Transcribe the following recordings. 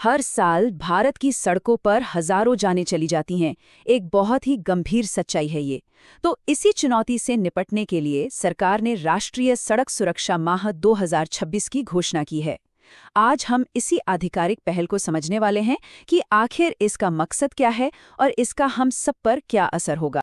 हर साल भारत की सड़कों पर हजारों जानें चली जाती हैं। एक बहुत ही गंभीर सच्चाई है ये। तो इसी चुनौती से निपटने के लिए सरकार ने राष्ट्रीय सड़क सुरक्षा माह 2026 की घोषणा की है। आज हम इसी आधिकारिक पहल को समझने वाले हैं कि आखिर इसका मकसद क्या है और इसका हम सब पर क्या असर होगा।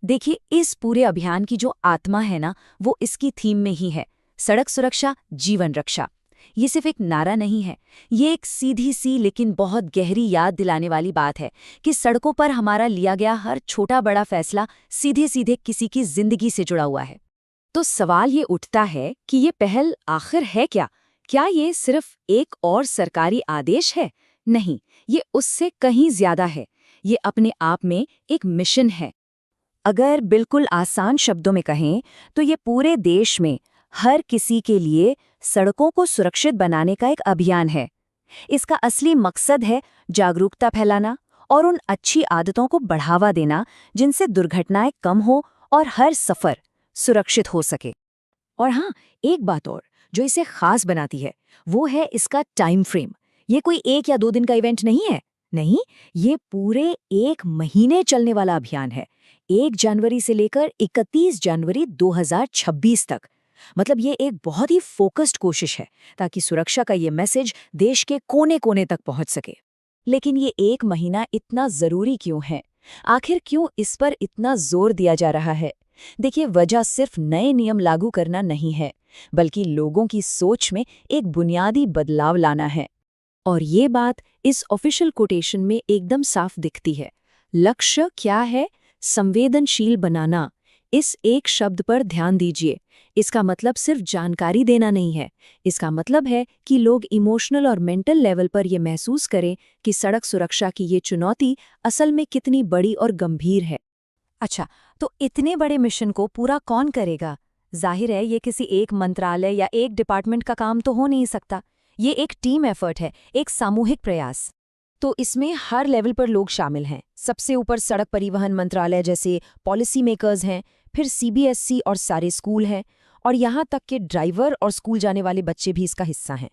देखिए, इस पूरे अभियान की जो आत्मा है ना, वो इसकी थीम में ही है। सड़क सुरक्षा, जीवन रक्षा। ये सिर्फ एक नारा नहीं है, ये एक सीधी सी लेकिन बहुत गहरी याद दिलाने वाली बात है कि सड़कों पर हमारा लिया गया हर छोटा बड़ा फैसला सीधे सीधे किसी की जिंदगी से जुड़ा हुआ है। तो सवाल ये उठता है कि ये पहल आखिर है क्या? क्या ये सिर्फ एक और सरकारी आदेश है? नहीं, ये उससे कहीं ज्यादा है। ये अपने आप में एक मिशन है। अगर बिल्कुल आसान शब्दों में कहें तो ये पूरे देश में हर किसी के लिए सड़कों को सुरक्षित बनाने का एक अभियान है। इसका असली मकसद है जागरूकता फैलाना और उन अच्छी आदतों को बढ़ावा देना जिनसे दुर्घटनाएं कम हो और हर सफर सुरक्षित हो सके। और हाँ, एक बात और जो इसे खास बनाती है वो है इसका टाइम फ्रेम। ये कोई 1 या 2 दिन का इवेंट नहीं है। नहीं, ये पूरे 1 महीने चलने वाला अभियान है। 1 जनवरी से लेकर 31 जनवरी 2026 तक। मतलब ये एक बहुत ही फोकस्ड कोशिश है ताकि सुरक्षा का ये मैसेज देश के कोने कोने तक पहुंच सके। लेकिन ये 1 महीना इतना जरूरी क्यों है? आखिर क्यों इस पर इतना जोर दिया जा रहा है? देखिए, वजह सिर्फ नए नियम लागू करना नहीं है, बल्कि लोगों की सोच में एक बुनियादी बदलाव लाना है। और ये बात इस ऑफिशियल कोटेशन में एकदम साफ दिखती है। लक्ष्य क्या है? संवेदनशील बनाना। इस एक शब्द पर ध्यान दीजिए। इसका मतलब सिर्फ जानकारी देना नहीं है। इसका मतलब है कि लोग इमोशनल और मेंटल लेवल पर ये महसूस करें कि सड़क सुरक्षा की ये चुनौती असल में कितनी बड़ी और गंभीर है। अच्छा, तो इतने बड़े मिशन को पूरा कौन करेगा? जाहिर है ये किसी एक मंत्रालय या एक डिपार्टमेंट का काम तो हो नहीं सकता। ये एक टीम एफर्ट है, एक सामूहिक प्रयास। तो इसमें हर लेवल पर लोग शामिल हैं। सबसे ऊपर सड़क परिवहन मंत्रालय जैसे पॉलिसी मेकर्स हैं, फिर सीबीएसई और सारे स्कूल हैं, और यहाँ तक कि ड्राइवर और स्कूल जाने वाले बच्चे भी इसका हिस्सा हैं।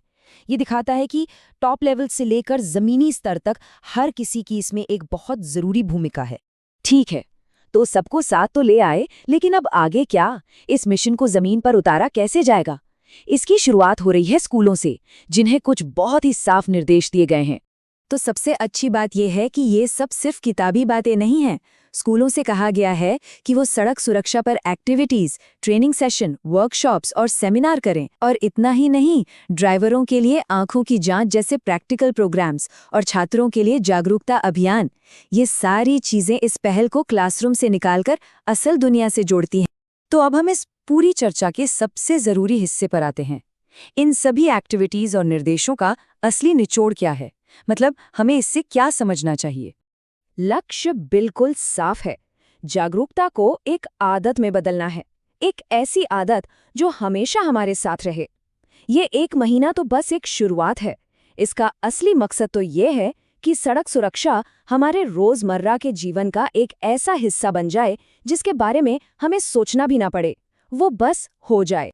ये दिखाता है कि टॉप लेवल से लेकर ज़मीनी स्तर तक हर किसी की इसमें एक बहुत ज़रूरी भूमिका है। ठीक है, तो सबको साथ तो ले आए, लेकिन अब आगे क्या? इस मिशन को ज़मीन पर उतारा कैसे जाएगा? इसकी शुरुआत हो रही है स्कूलों से, जिन्हें कुछ बहुत ही साफ निर्देश दिए गए हैं। तो सबसे अच्छी बात यह है कि ये सब सिर्फ किताबी बातें नहीं हैं। स्कूलों से कहा गया है कि वो सड़क सुरक्षा पर एक्टिविटीज, ट्रेनिंग सेशन, वर्कशॉप्स और सेमिनार करें। और इतना ही नहीं, ड्राइवरों के लिए आंखों की जांच जैसे प्रैक्टिकल प्रोग्राम्स और छात्रों के लिए जागरूकता अभियान, ये सारी चीजें इस पहल को क्लासरूम से निकालकर असल दुनिया से जोड़ती हैं। तो अब हम इस पूरी चर्चा के सबसे जरूरी हिस्से पर आते हैं। इन सभी एक्टिविटीज और निर्देशों का असली निचोड़ क्या है? मतलब हमें इससे क्या समझना चाहिए? लक्ष्य बिल्कुल साफ है। जागरूकता को एक आदत में बदलना है, एक ऐसी आदत जो हमेशा हमारे साथ रहे। ये 1 महीना तो बस एक शुरुआत है। इसका असली मकसद तो ये है कि सड़क सुरक्षा हमारे रोजमर्रा के जीवन का एक ऐसा हिस्सा बन जाए जिसके बारे में हमें सोचना भी ना पड़े, वो बस हो जाए।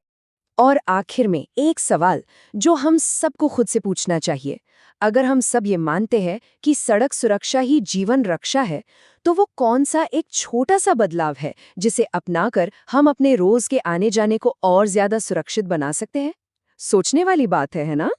और आखिर में एक सवाल जो हम सबको खुद से पूछना चाहिए, अगर हम सब ये मानते हैं कि सड़क सुरक्षा ही जीवन रक्षा है, तो वो कौन सा एक छोटा सा बदलाव है जिसे अपनाकर हम अपने रोज के आने जाने को और ज्यादा सुरक्षित बना सकते हैं? सोचने वाली बात है ना?